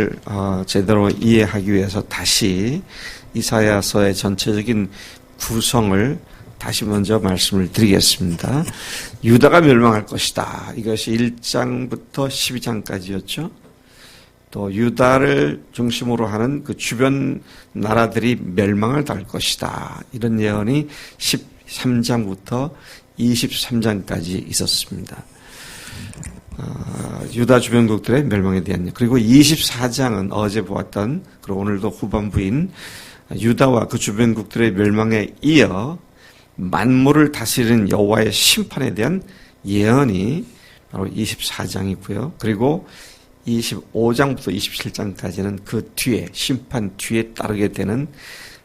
말씀을 제대로 이해하기 위해서 다시 이사야서의 전체적인 구성을 다시 먼저 말씀을 드리겠습니다. 유다가 멸망할 것이다. 이것이 1장부터 12장까지였죠. 또 유다를 중심으로 하는 그 주변 나라들이 멸망을 당할 것이다. 이런 예언이 13장부터 23장까지 있었습니다. 유다 주변국들의 멸망에 대한, 그리고 24장은 어제 보았던, 그리고 오늘도 후반부인 유다와 그 주변국들의 멸망에 이어 만물을 다스리는 여호와의 심판에 대한 예언이 바로 24장이고요. 그리고 25장부터 27장까지는 그 뒤에, 심판 뒤에 따르게 되는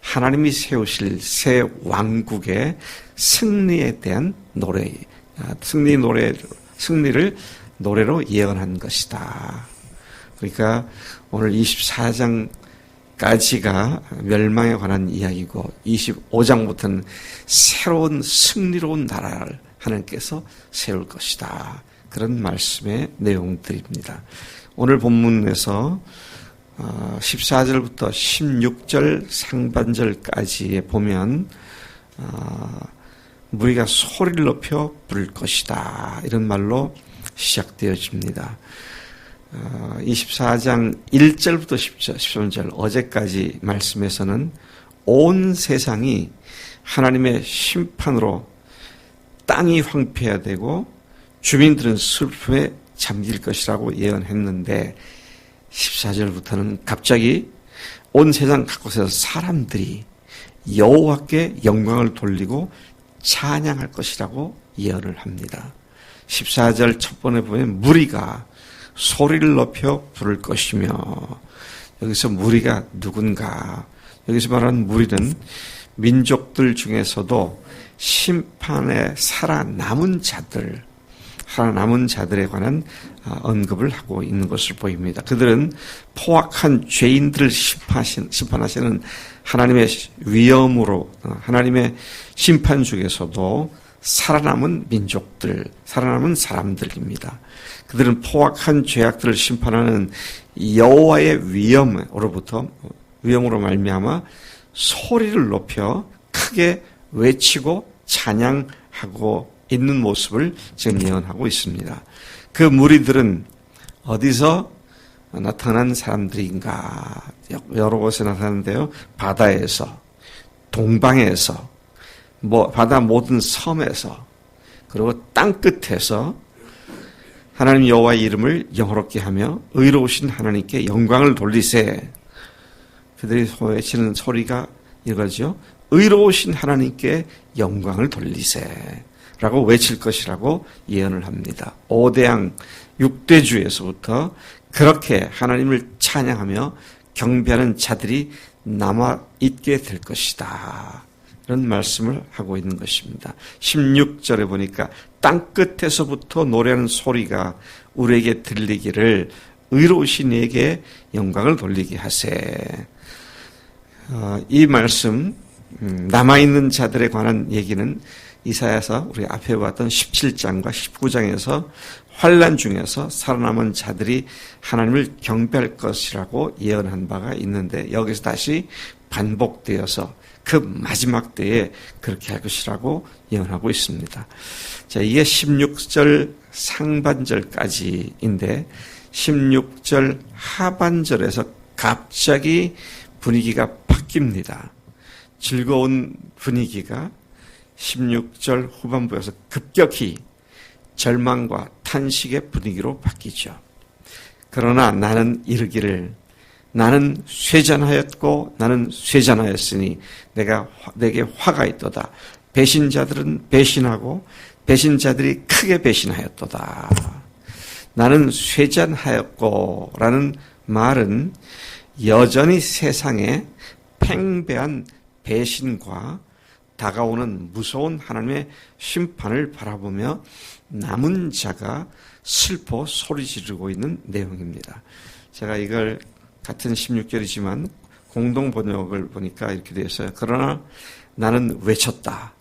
하나님이 세우실 새 왕국의 승리에 대한 노래, 승리를 노래로 예언한 것이다. 그러니까 오늘 24장까지가 멸망에 관한 이야기고 25장부터는 새로운 승리로운 나라를 하나님께서 세울 것이다. 그런 말씀의 내용들입니다. 오늘 본문에서 14절부터 16절 상반절까지에 보면 무리가 소리를 높여 부를 것이다. 이런 말로 시작되어집니다. 24장 1절부터 13절 어제까지 말씀에서는 온 세상이 하나님의 심판으로 땅이 황폐화되고 주민들은 슬픔에 잠길 것이라고 예언했는데 14절부터는 갑자기 온 세상 곳곳에서 사람들이 여호와께 영광을 돌리고 찬양할 것이라고 예언을 합니다. 14절 첫 번에 보면 무리가 소리를 높여 부를 것이며, 여기서 무리가 누군가? 여기서 말하는 무리는 민족들 중에서도 심판에 살아남은 자들에 관한 언급을 하고 있는 것을 보입니다. 그들은 포악한 죄인들을 심판하시는 하나님의 위엄으로, 하나님의 심판 중에서도 살아남은 민족들, 살아남은 사람들입니다. 그들은 포악한 죄악들을 심판하는 여호와의 위엄으로 말미암아 소리를 높여 크게 외치고 찬양하고 있는 모습을 지금 예언하고 있습니다. 그 무리들은 어디서 나타난 사람들인가? 여러 곳에 나타나는데요. 바다에서, 동방에서, 바다 모든 섬에서, 그리고 땅끝에서 하나님 여호와의 이름을 영화롭게 하며 의로우신 하나님께 영광을 돌리세. 그들이 외치는 소리가 이거죠. 의로우신 하나님께 영광을 돌리세 라고 외칠 것이라고 예언을 합니다. 5대양 6대주에서부터 그렇게 하나님을 찬양하며 경배하는 자들이 남아있게 될 것이다. 이런 말씀을 하고 있는 것입니다. 16절에 보니까 땅끝에서부터 노래하는 소리가 우리에게 들리기를 의로우신 이에게 영광을 돌리게 하세. 이 말씀, 남아있는 자들에 관한 얘기는 이사야서 우리 앞에 봤던 17장과 19장에서 환난 중에서 살아남은 자들이 하나님을 경배할 것이라고 예언한 바가 있는데, 여기서 다시 반복되어서 그 마지막 때에 그렇게 할 것이라고 예언하고 있습니다. 자, 이게 16절 상반절까지인데 16절 하반절에서 갑자기 분위기가 바뀝니다. 즐거운 분위기가 16절 후반부에서 급격히 절망과 탄식의 분위기로 바뀌죠. 그러나 나는 이르기를, 나는 쇠잔하였고 나는 쇠잔하였으니 내게 화가 있도다. 배신자들은 배신하고 배신자들이 크게 배신하였도다. 나는 쇠잔하였고 라는 말은 여전히 세상에 팽배한 배신과 다가오는 무서운 하나님의 심판을 바라보며 남은 자가 슬퍼 소리 지르고 있는 내용입니다. 제가 이걸 같은 16절이지만 공동 번역을 보니까 이렇게 되어 있어요. 그러나 나는 외쳤다.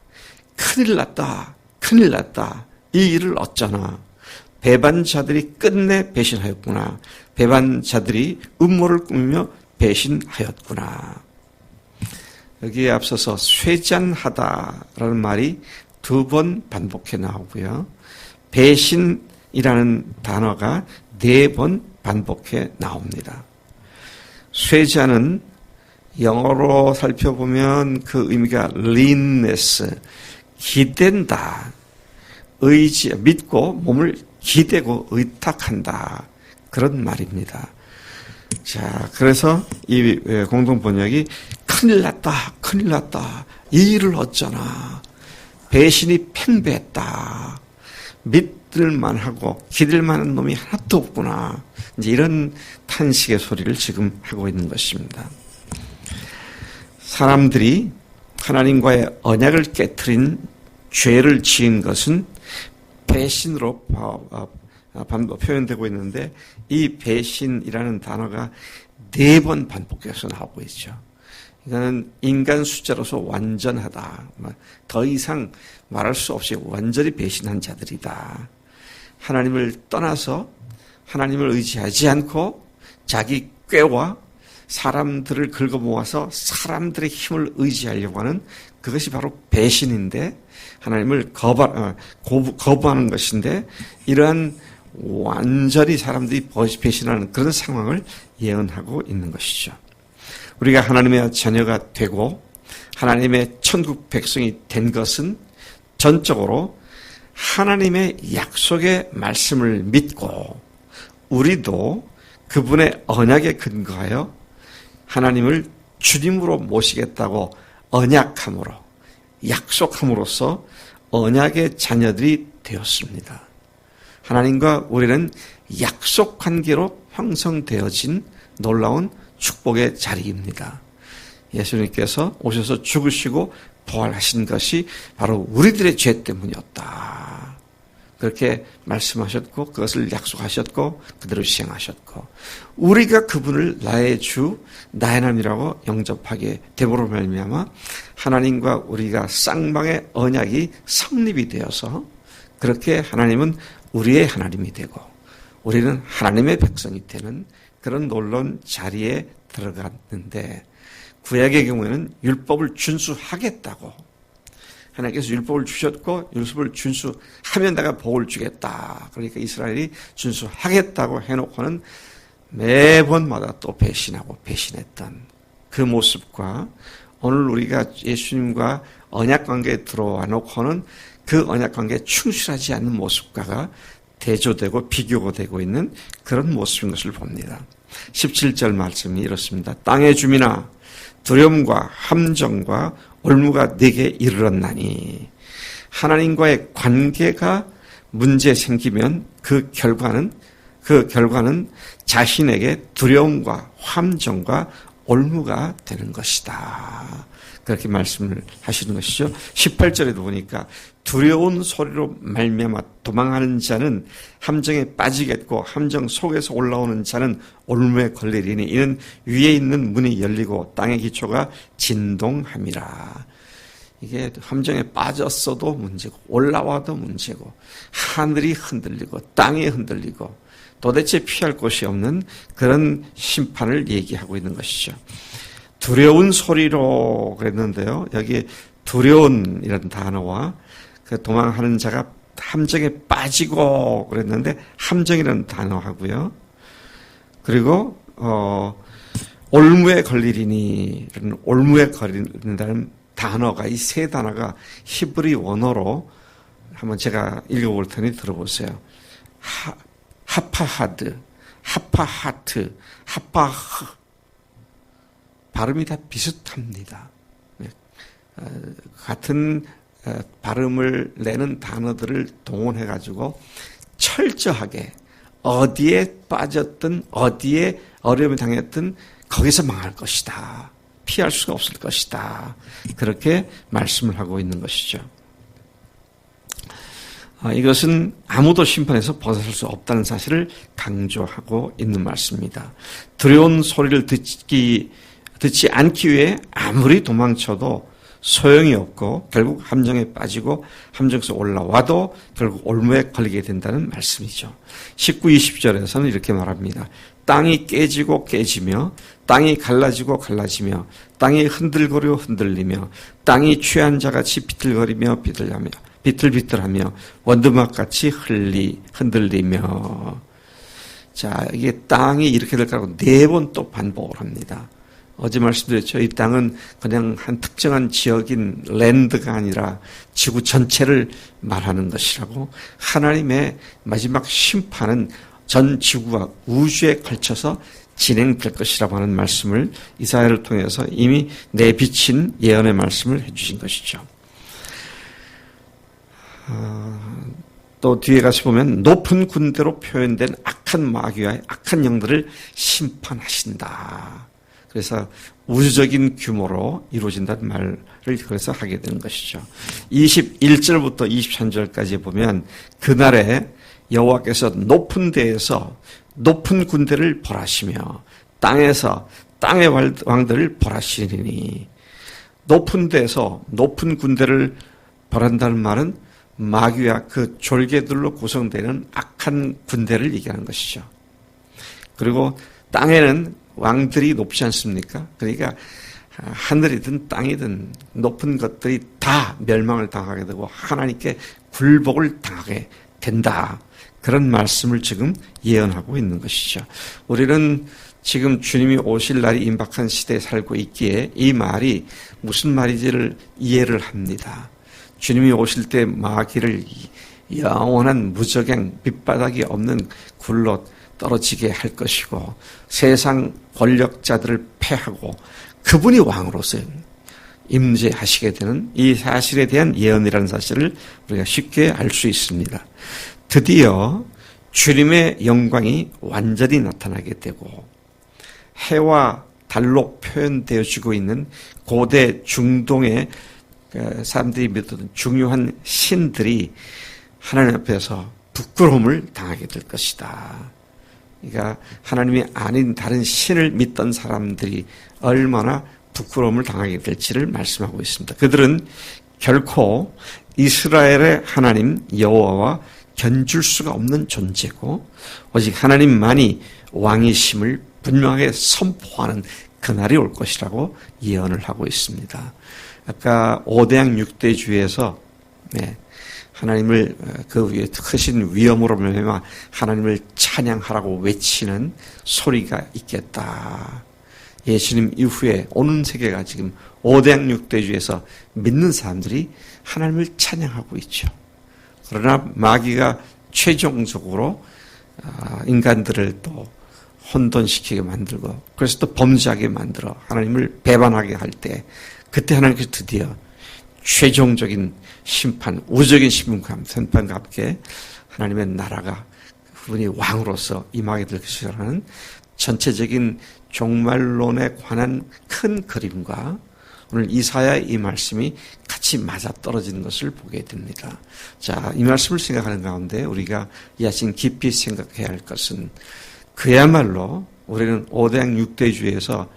큰일 났다. 큰일 났다. 이 일을 어쩌나. 배반자들이 끝내 배신하였구나. 배반자들이 음모를 꾸미며 배신하였구나. 여기에 앞서서 쇠잔하다라는 말이 2번 반복해 나오고요. 배신이라는 단어가 4번 반복해 나옵니다. 쇠잔은 영어로 살펴보면 그 의미가 leanness, 기댄다, 의지, 믿고 몸을 기대고 의탁한다, 그런 말입니다. 자, 그래서 이 공동 번역이 큰일 났다, 큰일 났다, 이 일을 어쩌나, 배신이 팽배했다, 믿을만하고 기댈만한 놈이 하나도 없구나, 이제 이런 탄식의 소리를 지금 하고 있는 것입니다. 사람들이 하나님과의 언약을 깨트린 죄를 지은 것은 배신으로 표현되고 있는데, 이 배신이라는 단어가 4번 반복해서 나오고 있죠. 이거는 인간 숫자로서 완전하다, 더 이상 말할 수 없이 완전히 배신한 자들이다. 하나님을 떠나서 하나님을 의지하지 않고 자기 꾀와 사람들을 긁어모아서 사람들의 힘을 의지하려고 하는 그것이 바로 배신인데, 하나님을 거부하는 것인데, 이러한 완전히 사람들이 배신하는 그런 상황을 예언하고 있는 것이죠. 우리가 하나님의 자녀가 되고 하나님의 천국 백성이 된 것은 전적으로 하나님의 약속의 말씀을 믿고, 우리도 그분의 언약에 근거하여 하나님을 주님으로 모시겠다고 언약함으로, 약속함으로써 언약의 자녀들이 되었습니다. 하나님과 우리는 약속 관계로 형성되어진 놀라운 축복의 자리입니다. 예수님께서 오셔서 죽으시고 부활하신 것이 바로 우리들의 죄 때문이었다, 그렇게 말씀하셨고, 그것을 약속하셨고, 그대로 시행하셨고, 우리가 그분을 나의 주, 나의 하나님이라고 영접하게 됨으로 말미암아 하나님과 우리가 쌍방의 언약이 성립이 되어서, 그렇게 하나님은 우리의 하나님이 되고 우리는 하나님의 백성이 되는 그런 놀라운 자리에 들어갔는데, 구약의 경우에는 율법을 준수하겠다고 하나님께서 율법을 주셨고, 율법을 준수하면 내가 복을 주겠다, 그러니까 이스라엘이 준수하겠다고 해놓고는 매번마다 또 배신하고 배신했던 그 모습과, 오늘 우리가 예수님과 언약관계에 들어와 놓고는 그 언약관계에 충실하지 않는 모습과가 대조되고 비교가 되고 있는 그런 모습인 것을 봅니다. 17절 말씀이 이렇습니다. 땅의 주민아, 두려움과 함정과 올무가 네게 이르렀나니. 하나님과의 관계가 문제 생기면 그 결과는 자신에게 두려움과 함정과 올무가 되는 것이다, 그렇게 말씀을 하시는 것이죠. 18절에도 보니까 두려운 소리로 말미암아 도망하는 자는 함정에 빠지겠고, 함정 속에서 올라오는 자는 올무에 걸리리니 이는 위에 있는 문이 열리고 땅의 기초가 진동함이라. 이게 함정에 빠졌어도 문제고 올라와도 문제고 하늘이 흔들리고 땅이 흔들리고 도대체 피할 곳이 없는 그런 심판을 얘기하고 있는 것이죠. 두려운 소리로 그랬는데요. 여기 두려운 이런 단어와 그 도망하는 자가 함정에 빠지고 그랬는데 함정이라는 단어하고요. 그리고 올무에 걸리리니, 올무에 걸린다는 단어가, 이 세 단어가 히브리 원어로 한번 제가 읽어볼 테니 들어보세요. 하파하드, 하파하트, 하파흐, 발음이 다 비슷합니다. 같은 발음을 내는 단어들을 동원해가지고 철저하게 어디에 빠졌든 어디에 어려움을 당했든 거기서 망할 것이다, 피할 수가 없을 것이다, 그렇게 말씀을 하고 있는 것이죠. 이것은 아무도 심판에서 벗어날 수 없다는 사실을 강조하고 있는 말씀입니다. 두려운 소리를 듣지 않기 위해 아무리 도망쳐도 소용이 없고 결국 함정에 빠지고 함정에서 올라와도 결국 올무에 걸리게 된다는 말씀이죠. 19, 20절에서는 이렇게 말합니다. 땅이 깨지고 깨지며 땅이 갈라지고 갈라지며 땅이 흔들거려 흔들리며 땅이 취한 자같이 비틀거리며 비틀비틀하며 원두막같이 흔들리며. 자, 이게 땅이 이렇게 될 거라고 4번 또 반복을 합니다. 어제 말씀드렸죠. 이 땅은 그냥 한 특정한 지역인 랜드가 아니라 지구 전체를 말하는 것이라고, 하나님의 마지막 심판은 전 지구와 우주에 걸쳐서 진행될 것이라고 하는 말씀을 이사야를 통해서 이미 내비친 예언의 말씀을 해주신 것이죠. 또 뒤에 가서 보면 높은 군대로 표현된 악한 마귀와 악한 영들을 심판하신다. 그래서 우주적인 규모로 이루어진다는 말을 그래서 하게 되는 것이죠. 21절부터 23절까지 보면 그날에 여호와께서 높은 데에서 높은 군대를 벌하시며 땅에서 땅의 왕들을 벌하시리니, 높은 데에서 높은 군대를 벌한다는 말은 마귀와 그 졸개들로 구성되는 악한 군대를 얘기하는 것이죠. 그리고 땅에는 왕들이 높지 않습니까? 그러니까 하늘이든 땅이든 높은 것들이 다 멸망을 당하게 되고 하나님께 굴복을 당하게 된다. 그런 말씀을 지금 예언하고 있는 것이죠. 우리는 지금 주님이 오실 날이 임박한 시대에 살고 있기에 이 말이 무슨 말인지를 이해를 합니다. 주님이 오실 때 마귀를 영원한 무적행 밑바닥이 없는 굴로 떨어지게 할 것이고 세상 권력자들을 패하고 그분이 왕으로서 임재하시게 되는 이 사실에 대한 예언이라는 사실을 우리가 쉽게 알 수 있습니다. 드디어 주님의 영광이 완전히 나타나게 되고 해와 달로 표현되어지고 있는 고대 중동의 사람들이 믿었던 중요한 신들이 하나님 앞에서 부끄러움을 당하게 될 것이다. 그러니까 하나님이 아닌 다른 신을 믿던 사람들이 얼마나 부끄러움을 당하게 될지를 말씀하고 있습니다. 그들은 결코 이스라엘의 하나님 여호와와 견줄 수가 없는 존재고 오직 하나님만이 왕이심을 분명하게 선포하는 그날이 올 것이라고 예언을 하고 있습니다. 아까 5대양 6대주에서 하나님을 그 위에 크신 위엄으로 말미암아 하나님을 찬양하라고 외치는 소리가 있겠다. 예수님 이후에 오는 세계가 지금 5대양 6대주에서 믿는 사람들이 하나님을 찬양하고 있죠. 그러나 마귀가 최종적으로 인간들을 또 혼돈시키게 만들고 그래서 또 범죄하게 만들어 하나님을 배반하게 할 때 그때 하나님께서 드디어 최종적인 심판, 우주적인 심판과 함께 하나님의 나라가 그분이 왕으로서 임하게 될 것이라는 전체적인 종말론에 관한 큰 그림과 오늘 이사야의 이 말씀이 같이 맞아떨어지는 것을 보게 됩니다. 자, 이 말씀을 생각하는 가운데 우리가 이 아침 깊이 생각해야 할 것은 그야말로 우리는 5대양 6대주에서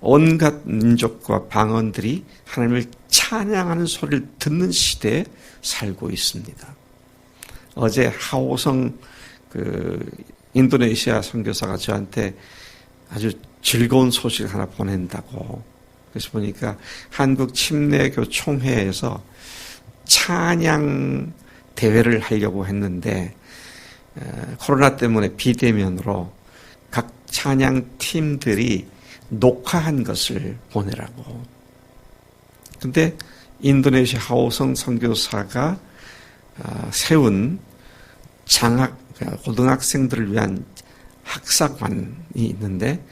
온갖 민족과 방언들이 하나님을 찬양하는 소리를 듣는 시대에 살고 있습니다. 어제 하오성 인도네시아 선교사가 저한테 아주 즐거운 소식을 하나 보낸다고. 그래서 보니까 한국 침례교 총회에서 찬양 대회를 하려고 했는데 코로나 때문에 비대면으로 각 찬양 팀들이 녹화한 것을 보내라고. 근데 인도네시아 하오성 선교사가 세운 고등학생들을 위한 학사관이 있는데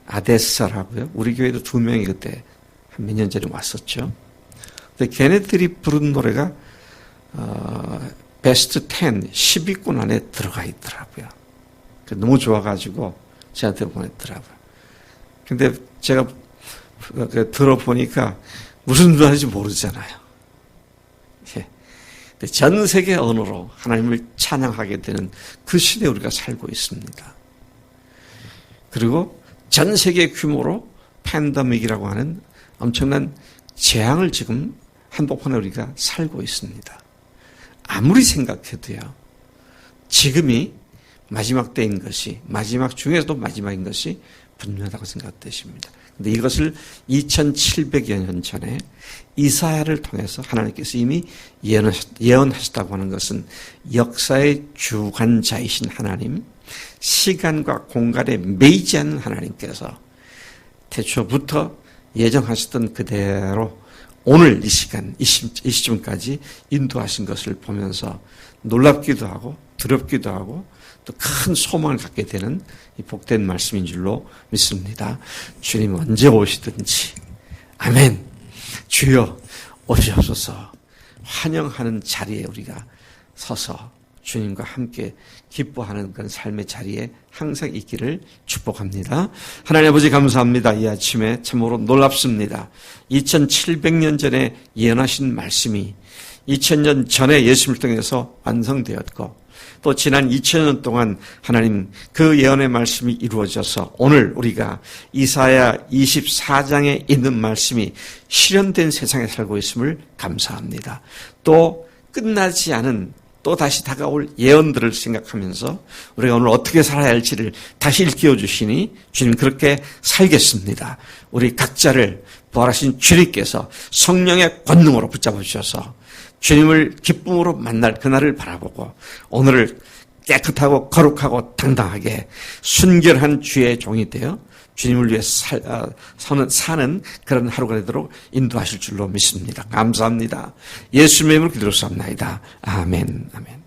아데사라고요. 우리 교회도 2명이 그때 한 몇 년 전에 왔었죠. 근데 걔네들이 부른 노래가 베스트 10위권 안에 들어가 있더라고요. 너무 좋아가지고 저한테 보냈더라고요. 근데 제가 들어보니까 무슨 말인지 모르잖아요. 예. 전 세계 언어로 하나님을 찬양하게 되는 그 시대에 우리가 살고 있습니다. 그리고 전 세계 규모로 팬데믹이라고 하는 엄청난 재앙을 지금 한복판에 우리가 살고 있습니다. 아무리 생각해도요. 지금이 마지막 때인 것이, 마지막 중에서도 마지막인 것이 분명하다고 생각되십니다. 근데 이것을 2700여 년 전에 이사야를 통해서 하나님께서 이미 예언하셨다고 하는 것은 역사의 주관자이신 하나님, 시간과 공간에 매이지 않는 하나님께서 태초부터 예정하셨던 그대로 오늘 이 시간, 이 시점까지 인도하신 것을 보면서 놀랍기도 하고 두렵기도 하고 또 큰 소망을 갖게 되는 이 복된 말씀인 줄로 믿습니다. 주님 언제 오시든지 아멘. 주여 오시옵소서. 환영하는 자리에 우리가 서서 주님과 함께 기뻐하는 그런 삶의 자리에 항상 있기를 축복합니다. 하나님 아버지 감사합니다. 이 아침에 참으로 놀랍습니다. 2700년 전에 예언하신 말씀이 2000년 전에 예수님을 통해서 완성되었고 또 지난 2000년 동안 하나님 그 예언의 말씀이 이루어져서 오늘 우리가 이사야 24장에 있는 말씀이 실현된 세상에 살고 있음을 감사합니다. 또 끝나지 않은 또 다시 다가올 예언들을 생각하면서 우리가 오늘 어떻게 살아야 할지를 다시 일깨워 주시니 주님 그렇게 살겠습니다. 우리 각자를 부활하신 주님께서 성령의 권능으로 붙잡아 주셔서 주님을 기쁨으로 만날 그날을 바라보고 오늘을 깨끗하고 거룩하고 당당하게 순결한 주의 종이 되어 주님을 위해 사는 그런 하루가 되도록 인도하실 줄로 믿습니다. 감사합니다. 예수님의 이름으로 기도했사옵나이다. 아멘. 아멘.